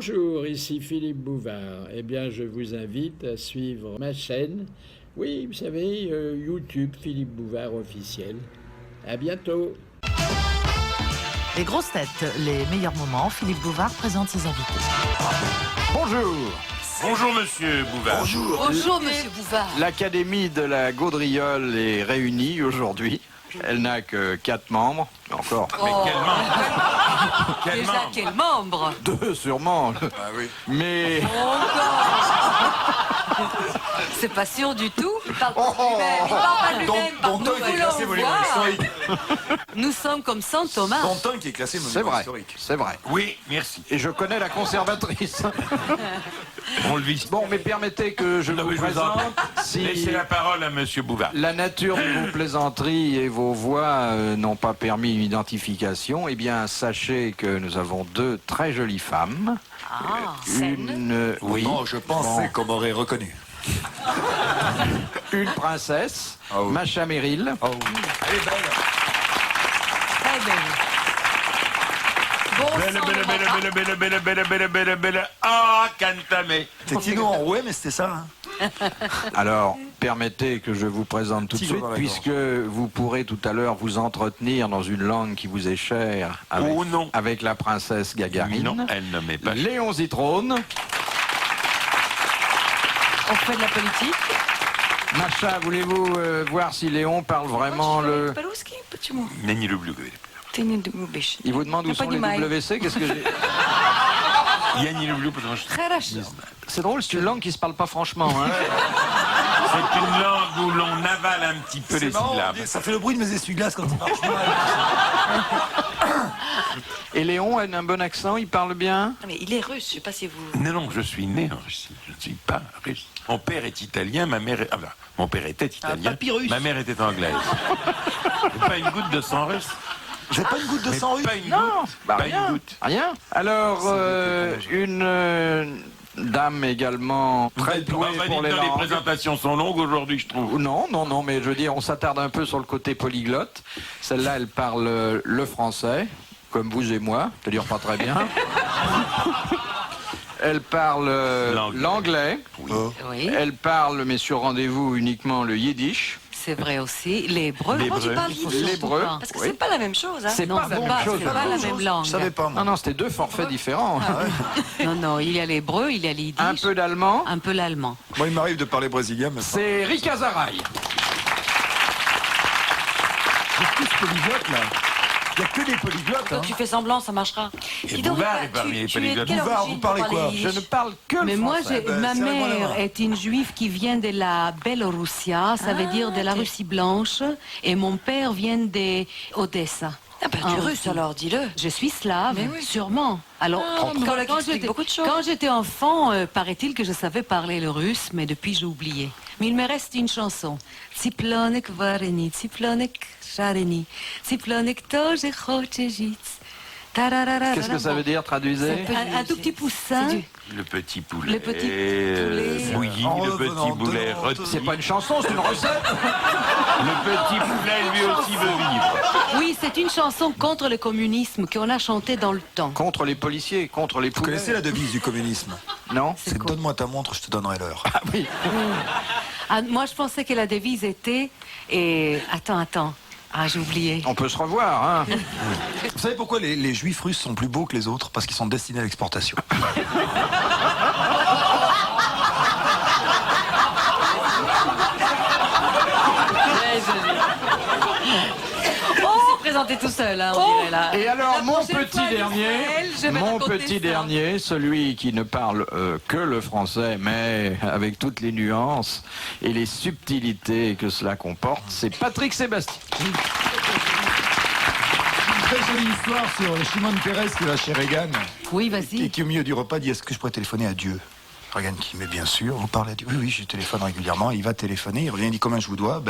Bonjour, ici Philippe Bouvard. Eh bien, je vous invite à suivre ma chaîne. Oui, vous savez, YouTube Philippe Bouvard officiel. À bientôt. Les grosses têtes, les meilleurs moments. Philippe Bouvard présente ses invités. Bonjour. Bonjour Monsieur Bouvard. Bonjour. Bonjour Monsieur Bouvard. L'Académie de la Gaudriole est réunie aujourd'hui. Elle n'a que 4 membres. Encore. Mais quel membre? Quel Déjà, membre? quel membre? 2 sûrement. Ah oui. Mais... C'est pas sûr du tout. Il parle pas de lui-même. Il parle pas de lui-même. Danton qui est classé monument historique. Nous sommes comme Saint Thomas. Danton qui est classé C'est monument vrai, historique. c'est vrai. Oui, merci. Et je connais la conservatrice. On le vit. Bon, mais permettez que je Non, vous mais je vous en- présente. Si Laissez la parole à Monsieur Bouvard. la nature de vos plaisanteries et vos voix n'ont pas permis une identification, eh bien, sachez que nous avons 2 très jolies femmes. Ah, scène. Une... Oui. Non, je pensais qu'on m'aurait reconnu. Une princesse, Oh. Macha Merrill. Oh oui. Elle est belle. Très belle. Bon Belle, sang, belle, le belle, marin. belle, belle, belle, belle, belle, belle, belle. Ah, Cantamé. C'est Tino en rouet, mais c'était ça. Hein. Alors, permettez que je vous présente tout de Tigre suite, dans la puisque vous pourrez tout à l'heure vous entretenir dans une langue qui vous est chère avec, Oh non. avec la princesse Gagarine. Non, elle ne m'est pas. Léon Zitrone. On fait de la politique. Macha, voulez-vous voir si Léon parle vraiment le... По-русски? Почему? Nenni le bleu. Ты не любишь. Il vous demande où sont les понимаю. WC, qu'est-ce que j'ai... Yanni le bleu, потому что Хорошо. C'est drôle, c'est une langue qui se parle pas franchement. Hein. c'est une langue où l'on avale un petit peu C'est les marrant, syllabes. ça fait le bruit de mes essuie-glaces quand ils marchent mal. Et Léon a un bon accent, il parle bien. Mais il est russe, je sais pas si vous... Non, non, je suis né en Russie. Je ne suis pas russe. Mon père est italien, ma mère est... Ah, ben, mon père était italien, papyrus. ma mère était anglaise. Et pas une goutte de sang russe. Vous n'avez pas une goutte de Mais sang russe? pas une Non, goutte. bah pas rien. une goutte. Rien. Alors, une dame également très douée Enfin, pour dites les donc, les langues. présentations sont longues aujourd'hui, je trouve. Non, non, non, mais je veux dire, on s'attarde un peu sur le côté polyglotte. Celle-là, elle parle le français, comme vous et moi, c'est-à-dire pas très bien. Elle parle l'anglais. Oui, Elle parle, mais sur rendez-vous, uniquement le yiddish. c'est vrai aussi. L'hébreu. Comment tu L'hébreu. parles yiddish? L'hébreu. Parce que oui. c'est pas la même chose. Hein. C'est Non, pas la même chose. C'est pas la même langue. Je savais pas, moi. Non, non, c'était 2 forfaits différents. Non, non, il y a l'hébreu, il y a l'yiddish. Un peu d'allemand. Un peu l'allemand. Moi, il m'arrive de parler brésilien, mais pas. C'est Rick Azaray. C'est tous polyglottes, là. Il n'y a que des polyglottes. Toi, Hein. tu fais semblant, ça marchera. Et Dis donc, Bouvard est tu- parmi les tu es de polyglottes. quelle Bouvard, origine vous parlez pour quoi? yiddish? Je ne parle que le Mais moi, français. ma serrez-moi la mère main. est une juive qui vient de la Biélorussie, ça veut dire de la Russie blanche, et mon père vient d'Odessa. Ah ben, tu es russe alors, dis-le. Je suis slave, Mais oui. sûrement. Alors, Voilà qui explique beaucoup de choses. quand j'étais enfant, paraît-il que je savais parler le russe, mais depuis j'ai oublié. Mais il me reste une chanson. Цыпленок вареный, цыпленок жареный, цыпленок тоже хочет жить. Qu'est-ce que ça veut dire, traduisez? Un tout petit poussin. C'est du- Le petit poulet. Le petit poulet. Bouilli, En le revenant petit poulet de rôti. C'est pas une chanson, c'est une recette. Le petit poulet, lui aussi, veut vivre. Oui, c'est une chanson contre le communisme qu'on a chantée dans le temps. Contre les policiers, contre les Vous poulets. connaissez la devise du communisme? Non? C'est donne-moi ta montre, je te donnerai l'heure. Ah oui. Ah, moi, je pensais que la devise était... Et... Attends. Ah, j'ai oublié. On peut se revoir, hein. Vous savez pourquoi les juifs russes sont plus beaux que les autres? Parce qu'ils sont destinés à l'exportation. Présenté tout seul, hein, on dirait là. Et alors, La mon prochaine petit fois, dernier, Israël, je vais raconter ça. celui qui ne parle que le français, mais avec toutes les nuances et les subtilités que cela comporte, c'est Patrick Sébastien. Une très jolie histoire sur Shimon Peres qui va chez Reagan. Oui, Et vas-y. qui au milieu du repas dit: est-ce que je pourrais téléphoner à Dieu? Reagan qui met bien sûr, vous parlez à Dieu? Oui, oui, je téléphone régulièrement. Il va téléphoner, il revient, il dit combien je vous dois?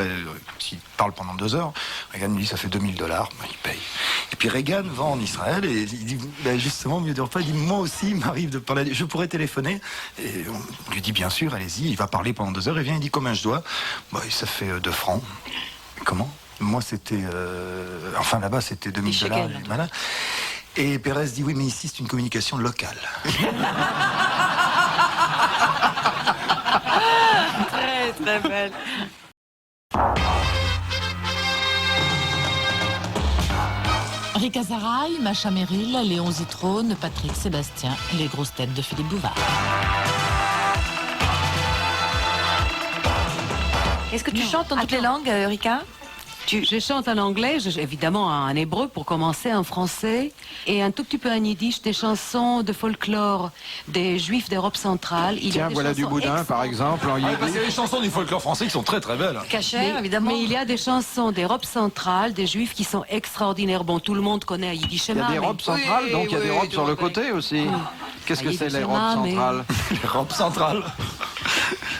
S'il parle pendant 2 heures, Reagan lui dit ça fait $2000, il paye. Et puis Reagan va en Israël et il dit justement au milieu du repas, il dit moi aussi il m'arrive de parler à Dieu, je pourrais téléphoner. Et on lui dit bien sûr, allez-y, il va parler pendant 2 heures, il vient, il dit combien je dois? Ça fait 2 francs. Comment? Moi c'était, enfin là-bas c'était $2000. shekels. Voilà. Et Pérez dit oui, mais ici c'est une communication locale. Très, très belle. Rika Zaraï, Macha Merrill, Léon Zitrone, Patrick Sébastien, les grosses têtes de Philippe Bouvard. Est-ce que tu chantes en toutes les langues, Rika? Je chante en anglais, évidemment en hébreu pour commencer, en français, et un tout petit peu en yiddish, des chansons de folklore des Juifs d'Europe centrale. Il y a Tiens, des voilà du chansons boudin, par exemple, en Parce qu'il y a yiddish. des chansons du folklore français qui sont très très belles. Cachère, évidemment. Mais il y a des chansons d'Europe centrale, des Juifs qui sont extraordinaires. Bon, tout le monde connaît à Yiddish Il y a des robes centrales, donc il y a des robes sur le côté aussi. Qu'est-ce que c'est, les robes centrales? L'Europe centrale.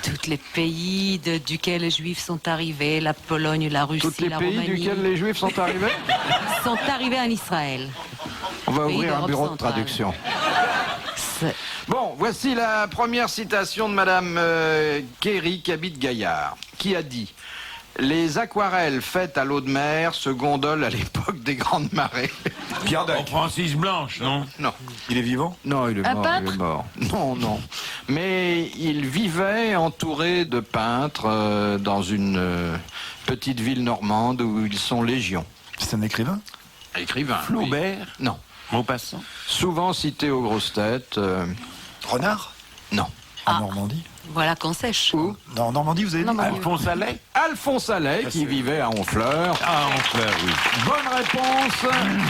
Tous les pays duquel les Juifs sont arrivés, la Pologne, la Russie, Tous les la pays Roumanie, duquel les Juifs sont arrivés? sont arrivés en Israël. On va Pays ouvrir un d'Europe bureau de centrale. traduction. C'est- Bon, voici la première citation de Madame Guéry, qui habite Gaillard, qui a dit « Les aquarelles faites à l'eau de mer se gondolent à l'époque des grandes marées. Pierre Oh, Dac. Francis Blanche, non » Non, Il est vivant? non, il est Un mort, peintre? il est mort. Non, non. Mais il vivait entouré de peintres dans une petite ville normande où ils sont légion. C'est un écrivain? Écrivain. oui. Flaubert, Non. Maupassant. Souvent cité aux grosses têtes. Renard? Non. En Normandie? Voilà qu'on sèche. Où? Non, en Normandie, vous avez dit? Alphonse Allais. Alphonse Allais, qui vivait à Honfleur. Ah, en fleur, oui. Bonne réponse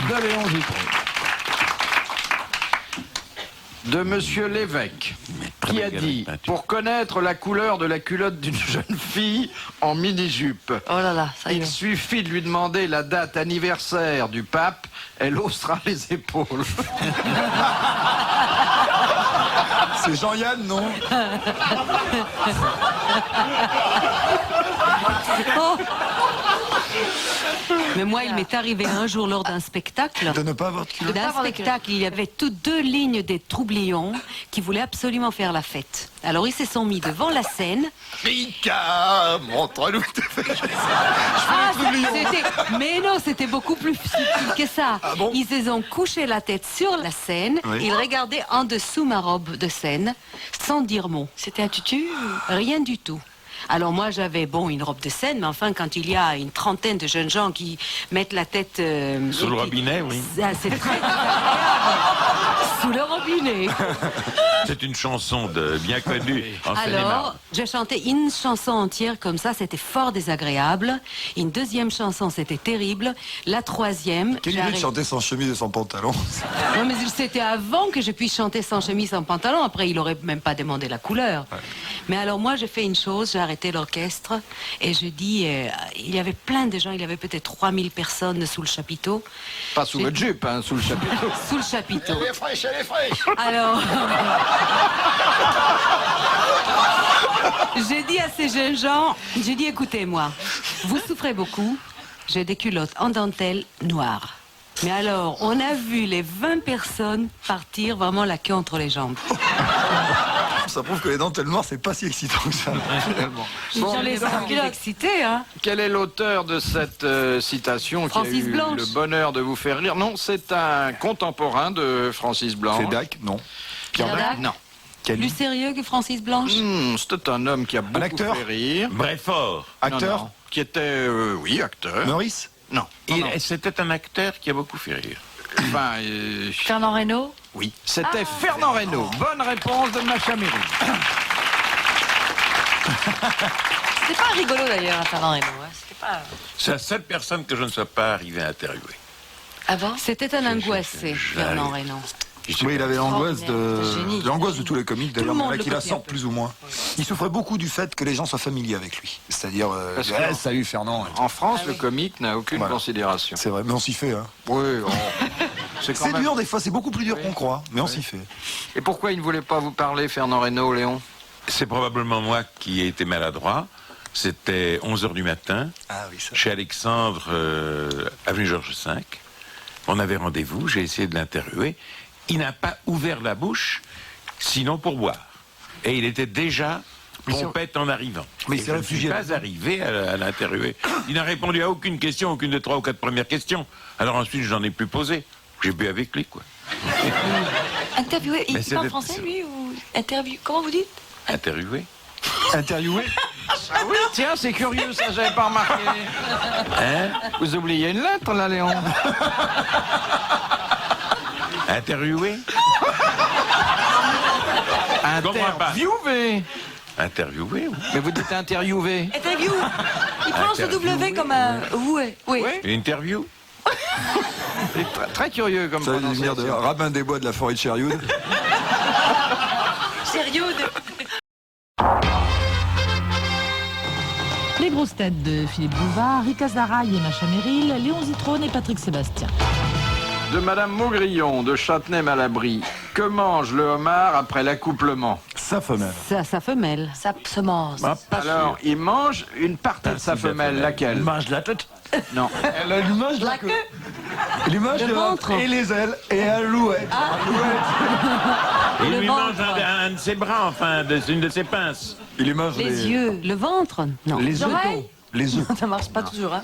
de Léon Zitrone. De Monsieur Lévesque, très qui belle a galerie dit de peinture. « Pour connaître la couleur de la culotte d'une jeune fille en mini-jupe, Oh là là, ça y il est. suffit de lui demander la date anniversaire du pape, elle haussera les épaules. C'est Jean-Yann, non? Mais moi, il m'est arrivé un jour lors d'un spectacle. De ne pas avoir de culotte? D'un spectacle, il y avait toutes deux lignes des troublions qui voulaient absolument faire la fête. Alors ils se sont mis devant la scène. Rika, montre-nous tes fesses. Ah, mais non, c'était beaucoup plus subtil que ça. Ah bon? Ils se sont couché la tête sur la scène. Oui. Ils regardaient en dessous ma robe de scène sans dire mot. C'était un tutu? Rien du tout. Alors moi j'avais une robe de scène, mais enfin quand il y a une trentaine de jeunes gens qui mettent la tête Sous le robinet, oui. Ah, c'est très sous le robinet. C'est une chanson bien connue en Alors cinéma. j'ai chanté une chanson entière comme ça, c'était fort désagréable. Une deuxième chanson, c'était terrible. La troisième, Quelle j'ai idée de arrêté- chanter sans chemise et sans pantalon? Non, mais c'était avant que je puisse chanter sans chemise, sans pantalon. Après, il aurait même pas demandé la couleur. Mais alors, moi, j'ai fait une chose, j'ai arrêté l'orchestre et je dis, il y avait plein de gens, il y avait peut-être 3000 personnes sous le chapiteau. Pas sous votre jupe, hein, sous le chapiteau. Sous le chapiteau. Elle est fraîche, elle est fraîche. Alors, j'ai dit à ces jeunes gens, j'ai dit, écoutez-moi, vous souffrez beaucoup, j'ai des culottes en dentelle noires. Mais alors, on a vu les 20 personnes partir vraiment la queue entre les jambes. Ça prouve que les dentelles noires, c'est pas si excitant que ça, finalement. J'en ai pas excité, hein. Quel est l'auteur de cette citation qui a Francis eu Blanche. le bonheur de vous faire rire? Non, c'est un contemporain de Francis Blanche. C'est Dac? Non. Pierre Dac. Non. Plus sérieux que Francis Blanche? C'était un homme qui a beaucoup acteur fait rire. Bréfort. Acteur? Non, non, qui était, oui, acteur. Maurice? Non. Non, non. C'était un acteur qui a beaucoup fait rire. Enfin, Fernand Reynaud? oui. C'était Fernand Reynaud. Bonne réponse de Macha Merrill. C'était pas rigolo d'ailleurs, Fernand Reynaud. Hein. C'était pas. C'est la seule personne que je ne sois pas arrivé à interviewer. Ah bon? C'était un angoissé, Fernand Reynaud. Oui, il avait l'angoisse Génie. l'angoisse de tous les comiques, d'ailleurs, le mais monde là le qu'il la copie sent un peu. plus ou moins. Il souffrait beaucoup du fait que les gens soient familiers avec lui. C'est-à-dire, Parce que- salut Fernand. En France, le comique n'a aucune Voilà. considération. C'est vrai, mais on s'y fait. Hein. Oui, c'est quand C'est même... dur des fois, c'est beaucoup plus dur qu'on croit, mais on s'y fait. Et pourquoi il ne voulait pas vous parler, Fernand Reynaud, Léon? C'est probablement moi qui ai été maladroit. C'était 11h du matin, Ah oui, ça. chez Alexandre, avenue Georges V. On avait rendez-vous, j'ai essayé de l'interviewer. Il n'a pas ouvert la bouche, sinon pour boire. Et il était déjà pompette en arrivant. Mais Et il s'est je ne réfugié suis pas arrivé à l'interviewer. Il n'a répondu à aucune question, aucune des 3 ou 4 premières questions. Alors ensuite, je n'en ai plus posé. J'ai bu avec lui, quoi. Interviewé. Mais Il c'est parle des- français, lui, ou interview. Comment vous dites? Interviewé. Interviewé. Oui, tiens, c'est curieux, ça, j'avais pas remarqué. Hein? Vous oubliez une lettre, là, Léon? Interviewé. comprends pas. Interviewé. Interviewé, oui. Mais vous dites interviewé. Interview. Il prend ce W comme un. Oui. Oui. Interview. C'est très curieux comme Ça veut venir de prononciation. Rabin des Bois de la forêt de Cherioud. Sérieux. Les grosses têtes de Philippe Bouvard, Rika Zaraï et Macha Merrill, Léon Zitrone et Patrick Sébastien. De Madame Maugrillon, de Châtenay-Malabry. Que mange le homard après l'accouplement? Sa femelle. Sa femelle. Ça semence. Alors, il mange une partie de sa Partie de la femelle, femelle. laquelle? mange la tête. Non. Elle lui mange La queue. Il lui mange Le ventre. et les ailes et un louet. Il Le lui ventre. mange un de ses bras, enfin, une de ses pinces. Il lui mange Les yeux. Le ventre. Non. Les œufs. oreilles. Les œufs. Ça marche pas toujours, hein.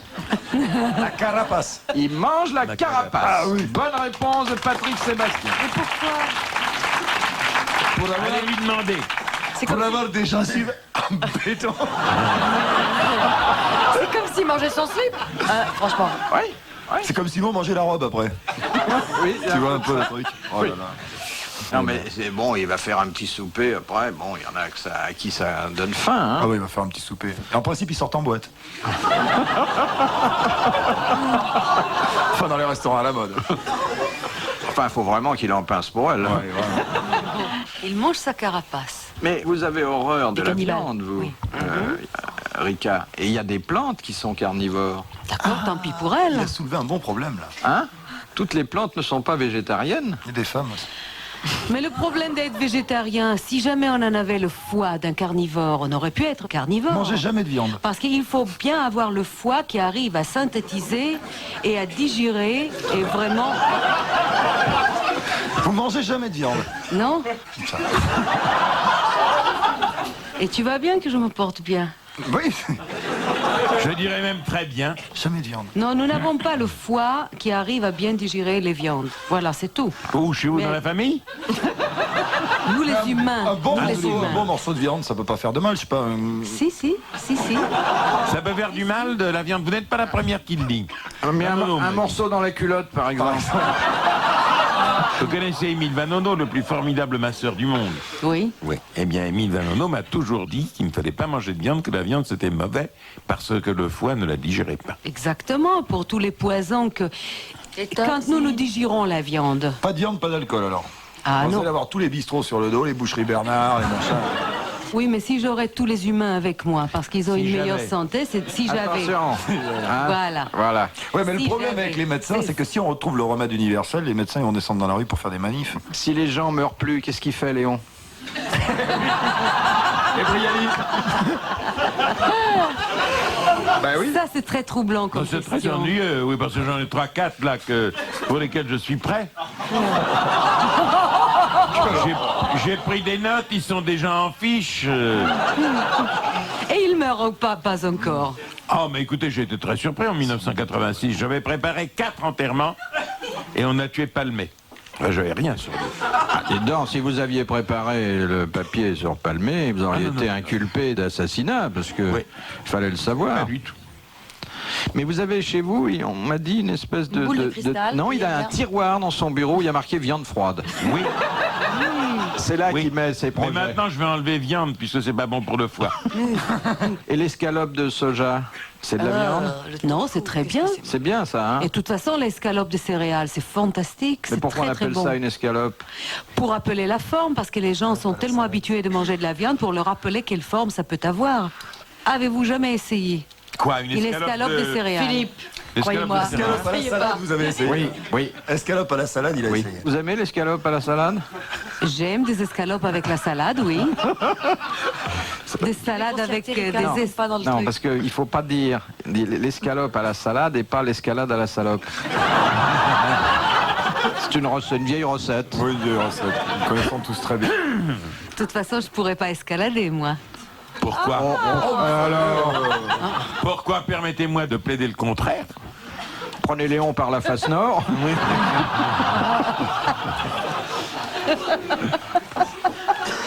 La carapace. Il mange la carapace. Ah oui. Bonne réponse de Patrick Sébastien. Et pourquoi? Allez lui demander. C'est Pour comme, avoir des gencives en béton. c'est comme s'il mangeait son slip. Franchement. Oui. C'est comme Simon mangeait la robe après. Oui, Tu vois un peu le truc. Oh là là. Non, mais c'est bon, il va faire un petit souper après. Bon, il y en a que ça, à qui ça donne faim. Hein. Ah oui, il va faire un petit souper. Et en principe, ils sortent en boîte. Enfin, dans les restaurants à la mode. Enfin, il faut vraiment qu'il en pince pour elle. hein. Ouais, vraiment. Il mange sa carapace. Mais vous avez horreur de Des la cannibales. viande, vous, Oui. Rika. Et il y a des plantes qui sont carnivores. D'accord, tant pis pour Il elle. a soulevé un bon problème, là. Hein? Toutes les plantes ne sont pas végétariennes. Il y a des femmes aussi. Mais le problème d'être végétarien, si jamais on en avait le foie d'un carnivore, on aurait pu être carnivore. Mangez jamais de viande. Parce qu'il faut bien avoir le foie qui arrive à synthétiser et à digérer et vraiment... Vous mangez jamais de viande. Non? Et tu vois bien que je me porte bien. Oui. Je dirais même très bien. Jamais de viande. Non, nous n'avons pas le foie qui arrive à bien digérer les viandes. Voilà, c'est tout. Où, chez vous, Mais- dans la famille? Nous les humains. Un bon, nous les morceau, un humains. bon morceau de viande, ça peut pas faire de mal, je sais pas. Si. Ça peut faire du mal de la viande. Vous n'êtes pas la première qui le dit. Mais Ah, non, un mais- morceau dans la culotte, par exemple. Vous connaissez Émile Vanono, le plus formidable masseur du monde. Oui. Oui. Eh bien, Émile Vanono m'a toujours dit qu'il ne fallait pas manger de viande, que la viande c'était mauvais, parce que le foie ne la digérait pas. Exactement, pour tous les poisons que... Quand nous digérons la viande... Pas de viande, pas d'alcool alors. Ah Vous non. allez avoir tous les bistrots sur le dos, les boucheries Bernard, les machins. Oui, mais si j'aurais tous les humains avec moi, parce qu'ils ont Si une meilleure j'avais. santé, c'est si j'avais... Attention. Hein? Voilà. Voilà. Ouais, mais Si le problème j'avais. avec les médecins, c'est que si on retrouve le remède universel, les médecins ils vont descendre dans la rue pour faire des manifs. Si les gens meurent plus, qu'est-ce qu'il fait, Léon? Et Brialy. Bah oui. Ça, c'est très troublant comme C'est très question. ennuyeux, oui, parce que j'en ai 3-4 là pour lesquels je suis prêt. J'ai pris des notes, ils sont déjà en fiche. Et il meurt pas encore. Oh, mais écoutez, j'ai été très surpris en 1986. J'avais préparé 4 enterrements et on a tué Palmé. J'avais rien sur lui. Ah, dis donc, si vous aviez préparé le papier sur Palmé, vous auriez Ah, non, été non. inculpé d'assassinat, parce que Oui. il fallait le savoir. Pas du tout. Mais vous avez chez vous, on m'a dit, une espèce de... Une boule de cristal, Non, il a un derrière. tiroir dans son bureau où il y a marqué viande froide. Oui, C'est là oui. qu'il met ses Mais projets. maintenant, je vais enlever viande puisque c'est pas bon pour le foie. Et l'escalope de soja, c'est de la viande? Non, c'est très bien. C'est bien ça, hein? Et de toute façon, l'escalope de céréales, c'est fantastique. Mais C'est pourquoi on très, très appelle bon. ça une escalope? Pour appeler la forme, parce que les gens sont tellement habitués de manger de la viande pour leur rappeler quelle forme ça peut avoir. Avez-vous jamais essayé Quoi, une escalope de céréales? Philippe, L'escalope croyez-moi. de céréales. Escalope à la Essayez salade, pas. vous avez essayé. Oui, oui, Escalope à la salade, il a oui. essayé. Vous aimez l'escalope à la salade? J'aime des escalopes avec la salade, oui. Des salades avec des pas dans le Non, truc. parce qu'il ne faut pas dire l'escalope à la salade et pas l'escalade à la salope. C'est une vieille recette. Oui, Dieu, recette. Nous connaissons tous très bien. De toute façon, je pourrais pas escalader, moi. Pourquoi Pourquoi, permettez-moi de plaider le contraire? Prenez Léon par la face nord.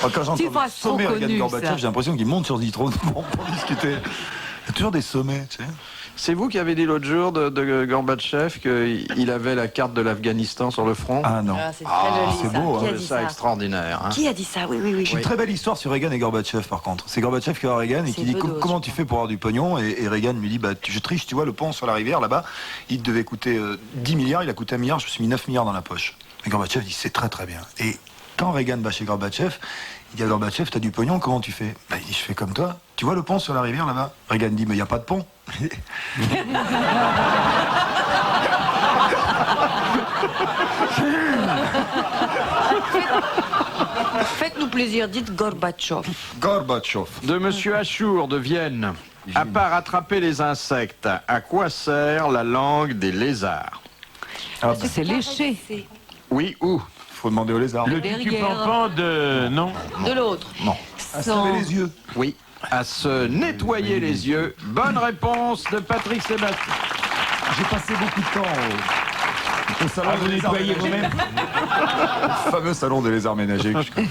Quand j'entends C'est le pas sommet trop Reagan connu, Gorbatchev, ça. j'ai l'impression qu'il monte sur Zitrone pour discuter. Il y a toujours des sommets, tu sais. C'est vous qui avez dit l'autre jour de Gorbatchev qu'il avait la carte de l'Afghanistan sur le front. Ah non. Ah, c'est très joli, c'est ça. beau, Qui hein. a C'est dit ça ça extraordinaire. Hein. Qui a dit ça? Oui, oui, oui. J'ai une très belle histoire sur Reagan et Gorbatchev par contre. C'est Gorbatchev qui va à Reagan et qui C'est dit Bedos, comment je tu fais pour avoir du pognon et Reagan lui dit bah je triche, tu vois le pont sur la rivière là-bas, il devait coûter 10 milliards, il a coûté 1 milliard, je me suis mis 9 milliards dans la poche. Et Gorbatchev dit c'est très très bien. Et quand Reagan va chez Gorbatchev, il dit à Gorbatchev t'as du pognon, comment tu fais? Bah, il dit je fais comme toi. Tu vois le pont sur la rivière là-bas? Reagan dit mais il n'y a pas de pont. Faites-nous plaisir, dites Gorbatchev. Gorbatchev. De Monsieur Achour de Vienne. À part attraper les insectes, à quoi sert la langue des lézards? Ah, bah, C'est léché. Oui, où? faut demander aux lézards. Le Derrière. cucu-pampant de... Non. De l'autre. À se Sans- laver les yeux. Oui, à se nettoyer les yeux. Bonne réponse de Patrick Sébastien. J'ai passé beaucoup de temps au salon Ah, vous des lézards nettoyez ménagers. vous-même Le fameux salon des lézards ménagers. que je connais.